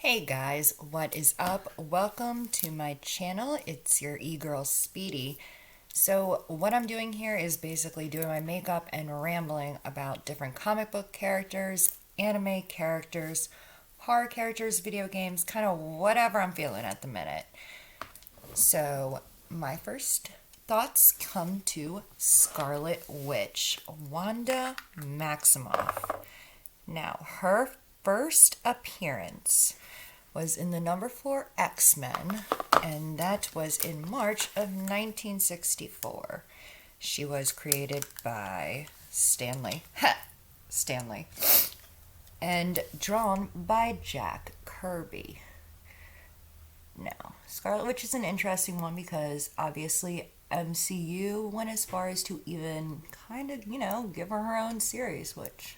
Hey guys, what is up? Welcome to my channel. It's your e-girl Speedy. So what I'm doing here is basically doing my makeup and rambling about different comic book characters, anime characters, horror characters, video games, kind of whatever I'm feeling at the minute. So my first thoughts come to Scarlet Witch, Wanda Maximoff. Now, her first appearance was in the number 4 X-Men, and that was in March of 1964. She was created by Stanley, and drawn by Jack Kirby. Now, Scarlet Witch is an interesting one because obviously MCU went as far as to even kind of, give her own series, which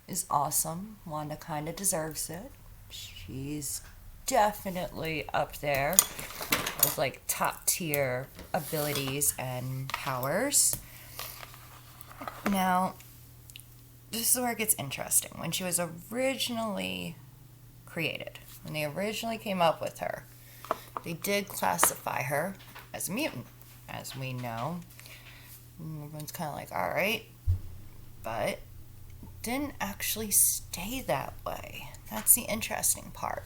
is awesome. Wanda kind of deserves it. She's definitely up there with like top tier abilities and powers. Now, this is where it gets interesting. When she was originally created, when they originally came up with her, they did classify her as a mutant, as we know. And everyone's kind of like, all right, but didn't actually stay that way. That's the interesting part,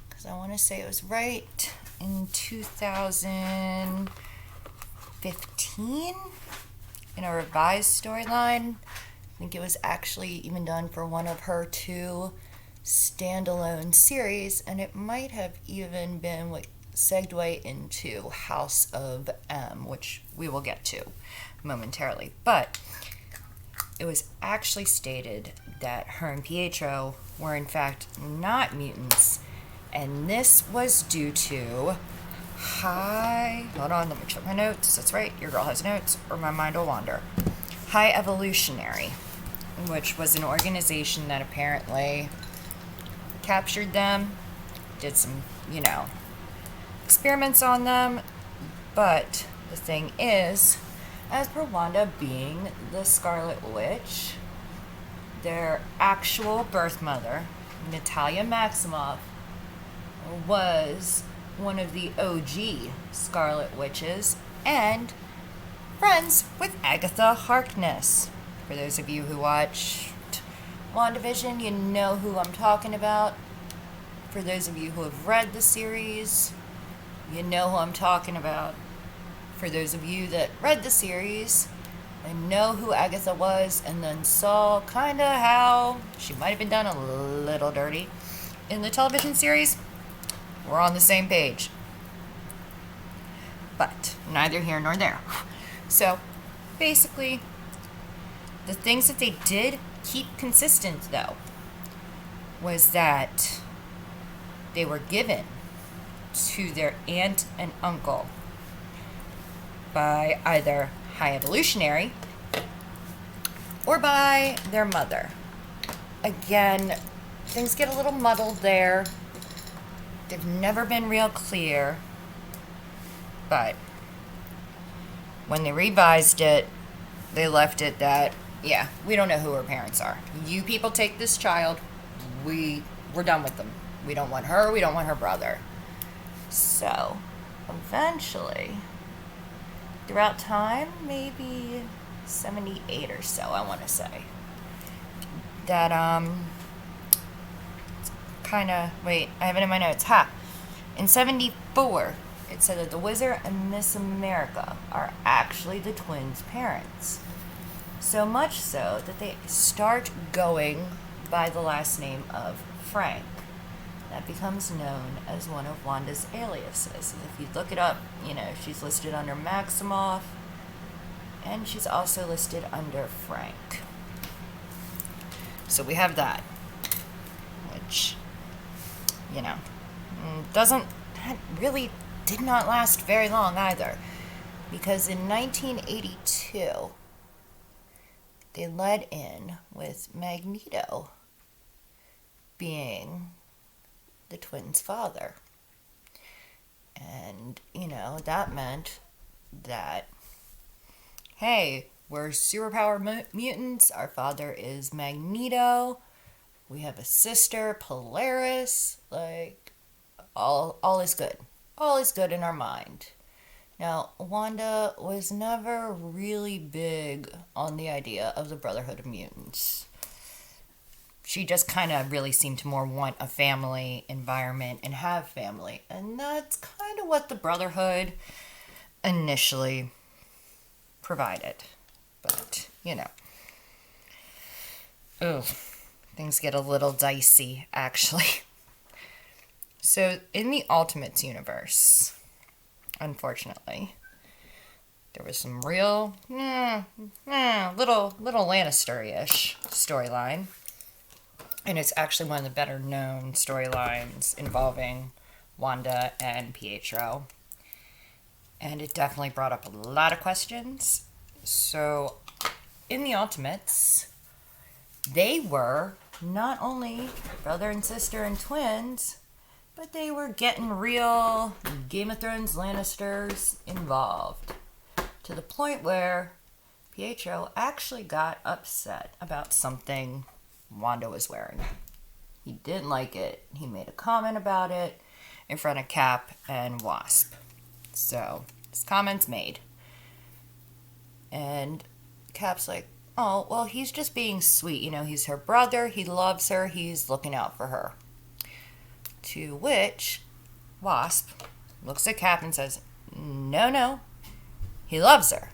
because I want to say it was right in 2015 in a revised storyline. I think it was actually even done for one of her 2 standalone series, and it might have even been what segue into House of M, which we will get to momentarily. But it was actually stated that her and Pietro were in fact not mutants, and this was due to hold on, let me check my notes. That's right, your girl has notes, or my mind will wander. High Evolutionary, which was an organization that apparently captured them, did some, experiments on them, but the thing is, as per Wanda being the Scarlet Witch, their actual birth mother, Natalia Maximoff, was one of the OG Scarlet Witches and friends with Agatha Harkness. For those of you who watched WandaVision, you know who I'm talking about. For those of you who have read the series, you know who I'm talking about. For those of you that read the series and know who Agatha was and then saw kind of how she might have been done a little dirty in the television series, we're on the same page. But neither here nor there. So basically, the things that they did keep consistent, though, was that they were given to their aunt and uncle by either High Evolutionary or by their mother. Again, things get a little muddled there. They've never been real clear, but when they revised it, they left it that, yeah, we don't know who her parents are. You people take this child, we're done with them. We don't want her, we don't want her brother. So, eventually, throughout time, maybe 78 or so, I want to say, that, wait, I have it in my notes. In 74, it said that the Wizard and Miss America are actually the twins' parents. So much so that they start going by the last name of Frank. That becomes known as one of Wanda's aliases. If you look it up, she's listed under Maximoff, and she's also listed under Frank. So we have that, which, did not last very long either, because in 1982, they led in with Magneto being the twins' father. And, that meant that, hey, we're superpower mutants, our father is Magneto, We have a sister, Polaris. Like, all is good. All is good in our mind. Now, Wanda was never really big on the idea of the Brotherhood of Mutants. She just kind of really seemed to more want a family environment and have family. And that's kind of what the Brotherhood initially provided. But, things get a little dicey, actually. So, in the Ultimates universe, unfortunately, there was some real, little Lannister-ish storyline. And it's actually one of the better known storylines involving Wanda and Pietro. And it definitely brought up a lot of questions. So, in the Ultimates, they were not only brother and sister and twins, but they were getting real Game of Thrones Lannisters involved. To the point where Pietro actually got upset about something Wanda was wearing. He didn't like it. He made a comment about it in front of Cap and Wasp. So, his comment's made. And Cap's like, oh, well, he's just being sweet. He's her brother. He loves her. He's looking out for her. To which Wasp looks at Cap and says, no, he loves her.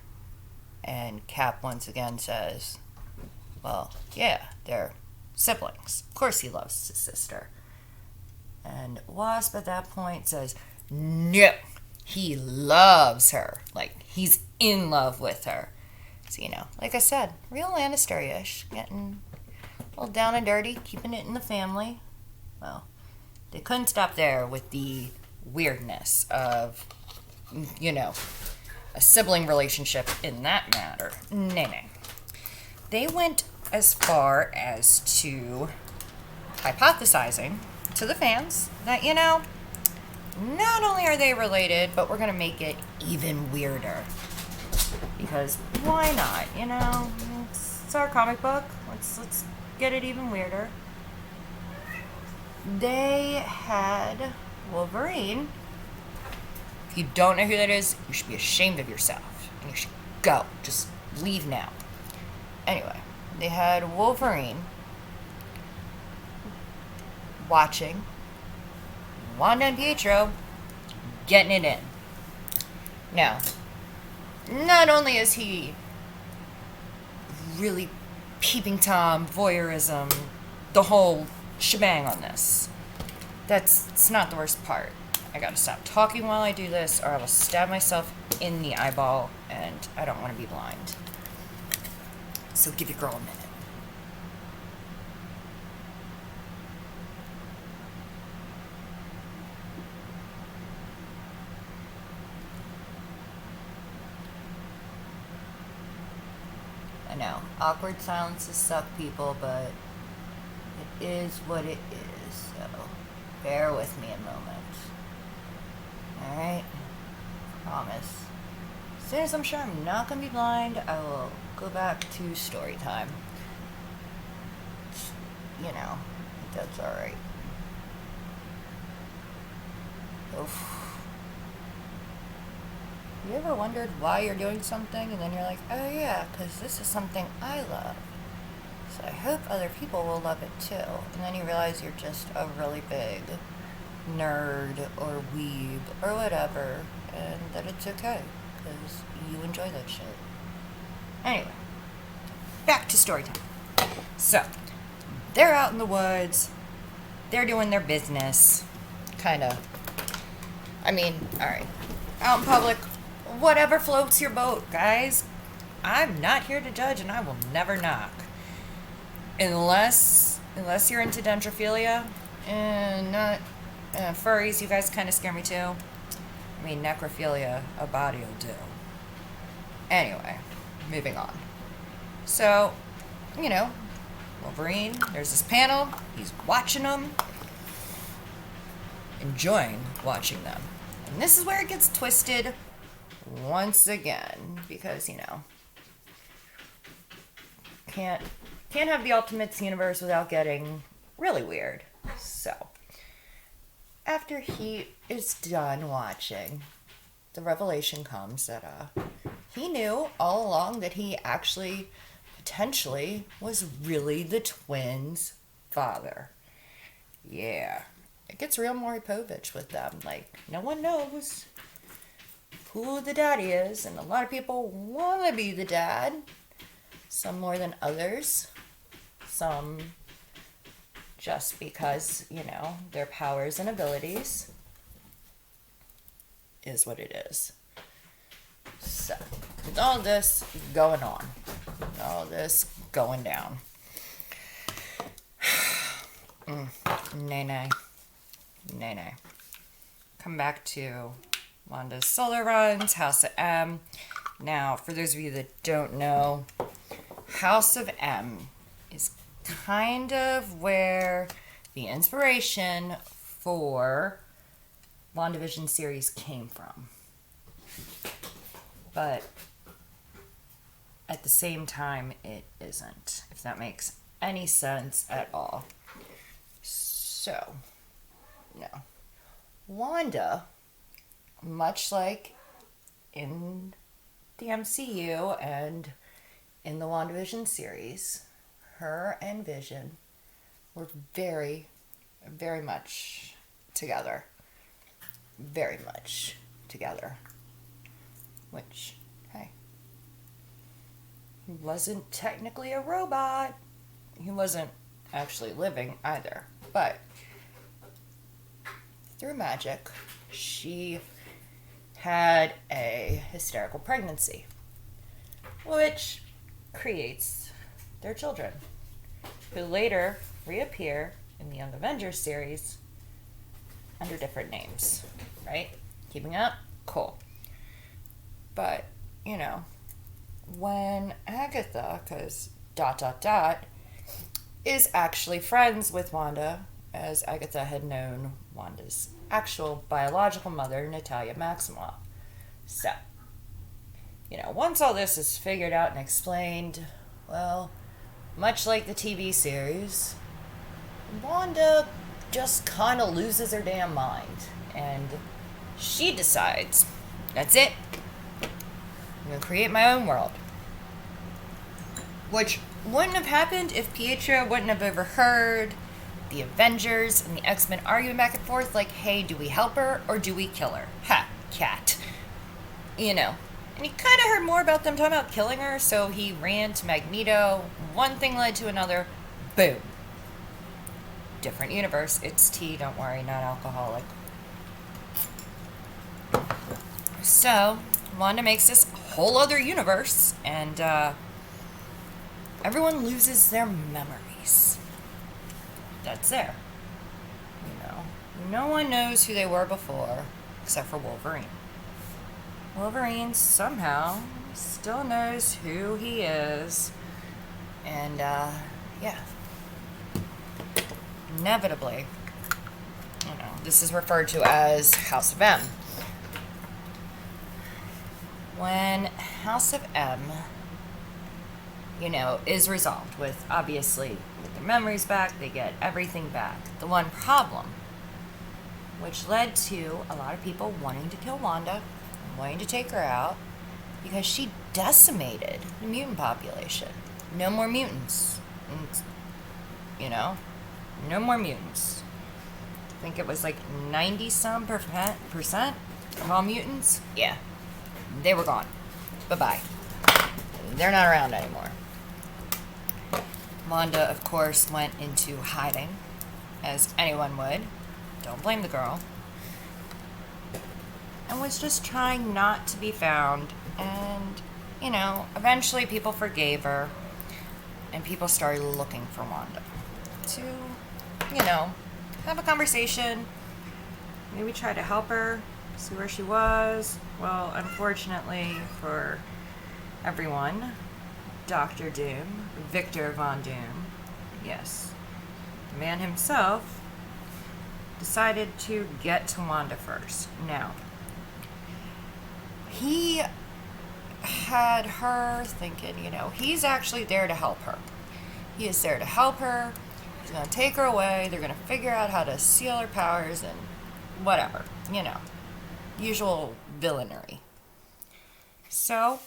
And Cap once again says, well, yeah, they're siblings. Of course he loves his sister. And Wasp at that point says, no, he loves her. Like, he's in love with her. So, like I said, real Lannister-ish, getting a little down and dirty, keeping it in the family. Well, they couldn't stop there with the weirdness of, a sibling relationship in that matter. No. They went as far as to hypothesizing to the fans that, not only are they related, but we're going to make it even weirder. Because why not? It's our comic book. Let's get it even weirder. They had Wolverine. If you don't know who that is, you should be ashamed of yourself. And you should go. Just leave now. Anyway, they had Wolverine watching Wanda and Pietro getting it in. Now, not only is he really peeping Tom, voyeurism, the whole shebang on this, it's not the worst part. I gotta stop talking while I do this, or I will stab myself in the eyeball, and I don't want to be blind. So give your girl a minute. I know, awkward silences suck, people, but it is what it is, so bear with me a moment. Alright? Promise. As soon as I'm sure I'm not going to be blind, I will go back to story time. That's alright. Oof. You ever wondered why you're doing something and then you're like, oh yeah, because this is something I love. So I hope other people will love it too. And then you realize you're just a really big nerd or weeb or whatever, and that it's okay because you enjoy that shit. Anyway, back to story time. So, they're out in the woods, they're doing their business, alright, out in public, whatever floats your boat, guys. I'm not here to judge, and I will never knock. Unless you're into dendrophilia, and not furries, you guys kind of scare me too. Necrophilia, a body will do. Anyway, moving on. So, Wolverine, there's this panel, he's watching them, enjoying watching them. And this is where it gets twisted once again, because, can't have the Ultimates universe without getting really weird. So, after he is done watching, the revelation comes that he knew all along that he actually potentially was really the twins' father. Yeah. It gets real Maury Povich with them. Like, no one knows who the daddy is, and a lot of people want to be the dad. Some more than others. Some just because, their powers and abilities is what it is. So, with all this going on, all this going down. Nay. Come back to Wanda's solo runs, House of M. Now, for those of you that don't know, House of M is kind of where the inspiration for WandaVision series came from. But at the same time, it isn't, if that makes any sense at all. So, no. Wanda, much like in the MCU and in the WandaVision series, her and Vision were very, very much together. Very much together. Which, hey, he wasn't technically a robot. He wasn't actually living either. But through magic, she had a hysterical pregnancy, which creates their children, who later reappear in the Young Avengers series under different names, right? Keeping up? Cool. But, when Agatha, because ... is actually friends with Wanda, as Agatha had known Wanda's actual biological mother, Natalia Maximoff. So, once all this is figured out and explained, well, much like the TV series, Wanda just kind of loses her damn mind. And she decides, that's it. I'm going to create my own world. Which wouldn't have happened if Pietro wouldn't have overheard the Avengers and the X-Men arguing back and forth like, hey, do we help her or do we kill her? Ha, cat. And he kind of heard more about them talking about killing her, so he ran to Magneto. One thing led to another. Boom. Different universe. It's tea, don't worry, not alcoholic. So, Wanda makes this whole other universe, and everyone loses their memories. That's there. No one knows who they were before, except for Wolverine. Wolverine somehow still knows who he is, and yeah. Inevitably, this is referred to as House of M. When House of M, is resolved with, obviously, with their memories back, they get everything back. The one problem, which led to a lot of people wanting to kill Wanda, wanting to take her out, because she decimated the mutant population. No more mutants. No more mutants. I think it was like 90-some percent of all mutants. Yeah. They were gone. Bye-bye. They're not around anymore. Wanda, of course, went into hiding, as anyone would. Don't blame the girl. And was just trying not to be found. And, eventually people forgave her. And people started looking for Wanda to, have a conversation. Maybe try to help her, see where she was. Well, unfortunately for everyone, Dr. Doom, Victor Von Doom, yes, the man himself, decided to get to Wanda first. Now, he had her thinking, he's actually there to help her. He is there to help her. They're going to take her away. They're going to figure out how to seal her powers and whatever. You know, usual villainy. So,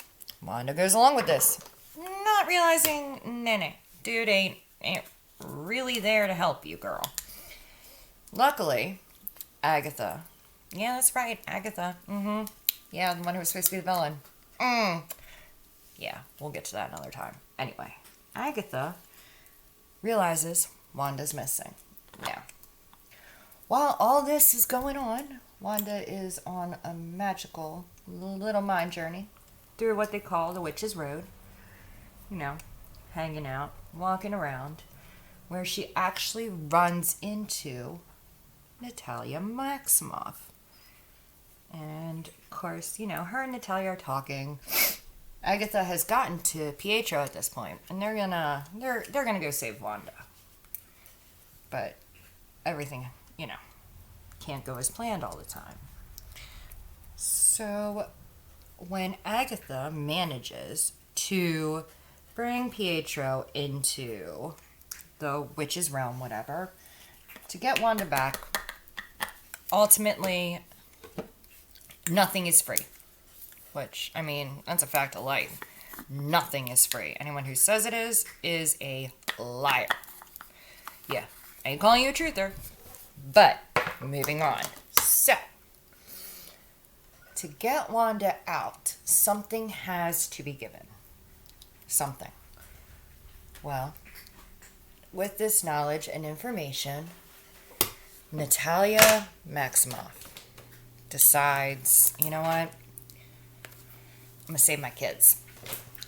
Wanda goes along with this. Not realizing, nah, dude ain't really there to help you, girl. Luckily, Agatha. Yeah, that's right, Agatha. Yeah, the one who was supposed to be the villain. Yeah, we'll get to that another time. Anyway, Agatha realizes Wanda's missing. Now, while all this is going on, Wanda is on a magical little mind journey through what they call the Witch's Road. You know, hanging out, walking around, where she actually runs into Natalia Maximoff. And, of course, you know, her and Natalia are talking. Agatha has gotten to Pietro at this point, and they're gonna go save Wanda. But everything, you know, can't go as planned all the time. So when Agatha manages to bring Pietro into the witch's realm, whatever, to get Wanda back, ultimately, nothing is free. Which, I mean, that's a fact of life. Nothing is free. Anyone who says it is a liar. Yeah, I ain't calling you a truther. But, moving on. So, to get Wanda out, something has to be given. Something. Well, with this knowledge and information, Natalia Maximoff decides, you know what? I'm going to save my kids.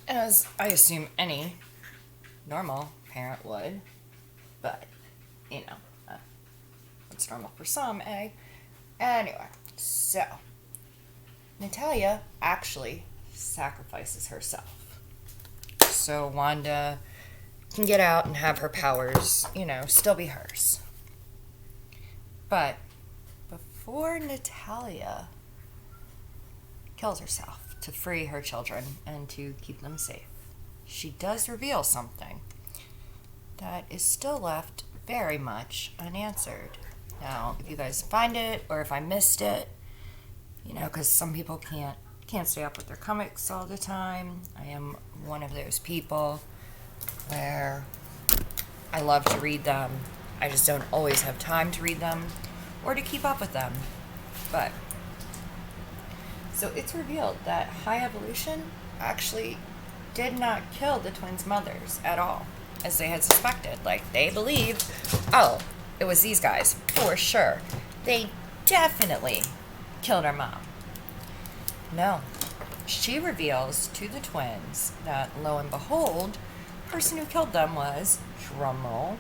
As I assume any normal parent would. But, you know, it's normal for some, eh? Anyway, so Natalia actually sacrifices herself. So Wanda can get out and have her powers, you know, still be hers. But before Natalia kills herself to free her children and to keep them safe, she does reveal something that is still left very much unanswered. Now, if you guys find it or if I missed it, you know, because some people can't stay up with their comics all the time. I am one of those people where I love to read them. I just don't always have time to read them or to keep up with them. But so it's revealed that High Evolution actually did not kill the twins' mothers at all, as they had suspected. Like, they believed, oh, it was these guys, for sure. They definitely killed our mom. No. She reveals to the twins that, lo and behold, the person who killed them was, drumroll,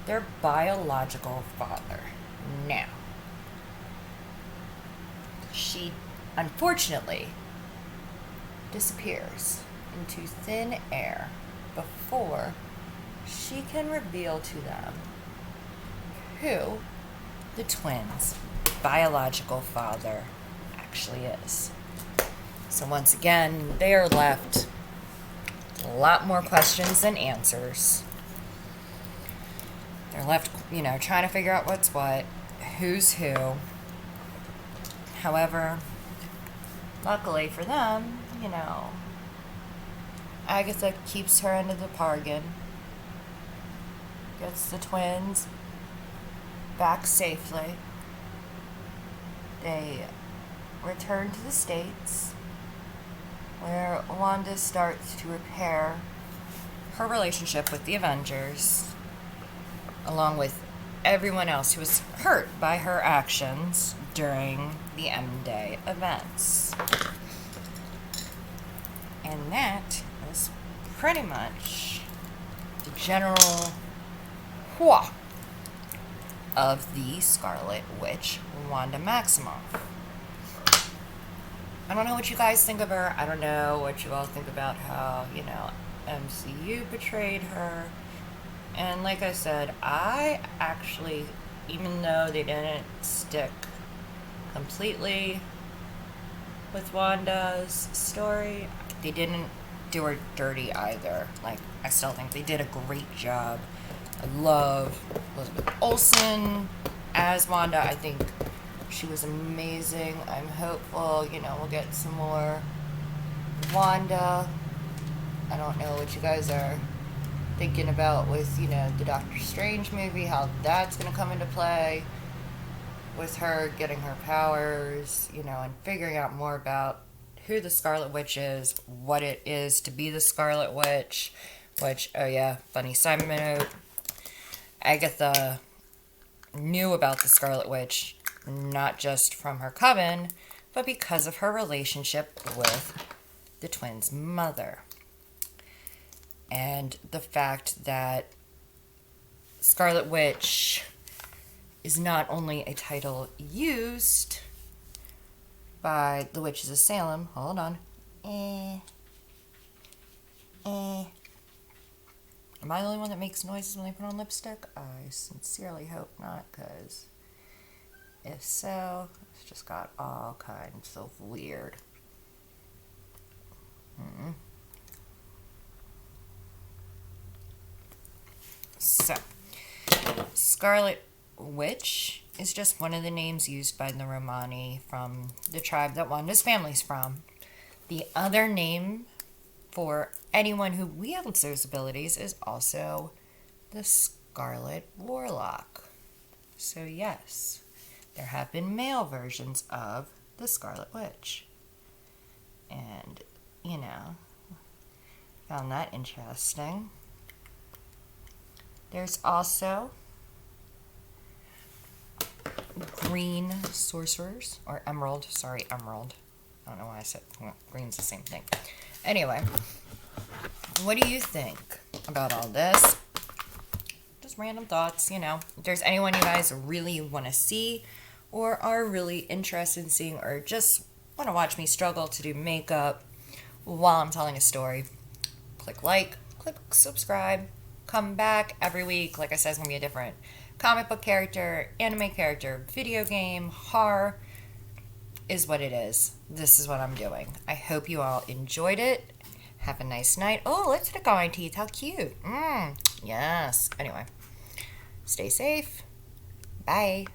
their biological father. Now, she unfortunately disappears into thin air before she can reveal to them who the twins' biological father actually is. So once again, they are left a lot more questions than answers. They're left, you know, trying to figure out what's what, who's who. However, luckily for them, you know, Agatha keeps her end of the bargain, gets the twins back safely. They return to the States, where Wanda starts to repair her relationship with the Avengers, along with everyone else who was hurt by her actions during the M-Day events. And that is pretty much the general whoa of the Scarlet Witch, Wanda Maximoff. I don't know what you guys think of her. I don't know what you all think about how, you know, MCU portrayed her. And like I said, I actually, even though they didn't stick completely with Wanda's story, they didn't do her dirty either. Like, I still think they did a great job I love Elizabeth Olsen as Wanda. I think she was amazing. I'm hopeful, we'll get some more Wanda. I don't know what you guys are thinking about with, the Doctor Strange movie, how that's going to come into play with her getting her powers, and figuring out more about who the Scarlet Witch is, what it is to be the Scarlet Witch, which, oh yeah, funny side note, Agatha knew about the Scarlet Witch, not just from her coven, but because of her relationship with the twins' mother. And the fact that Scarlet Witch is not only a title used by the witches of Salem. Hold on. Am I the only one that makes noises when they put on lipstick? I sincerely hope not, because if so, it's just got all kinds of weird. So, Scarlet Witch is just one of the names used by the Romani from the tribe that Wanda's family's from. The other name for anyone who wields those abilities is also the Scarlet Warlock. So yes, there have been male versions of the Scarlet Witch. And, found that interesting. There's also green sorcerers, or emerald. I don't know why I said green's the same thing. Anyway, what do you think about all this? Just random thoughts, If there's anyone you guys really want to see or are really interested in seeing or just want to watch me struggle to do makeup while I'm telling a story, click like, click subscribe, come back every week. Like I said, it's going to be a different comic book character, anime character, video game, horror is what it is. This is what I'm doing. I hope you all enjoyed it. Have a nice night. Oh, let's look at my teeth. How cute. Yes. Anyway, stay safe. Bye.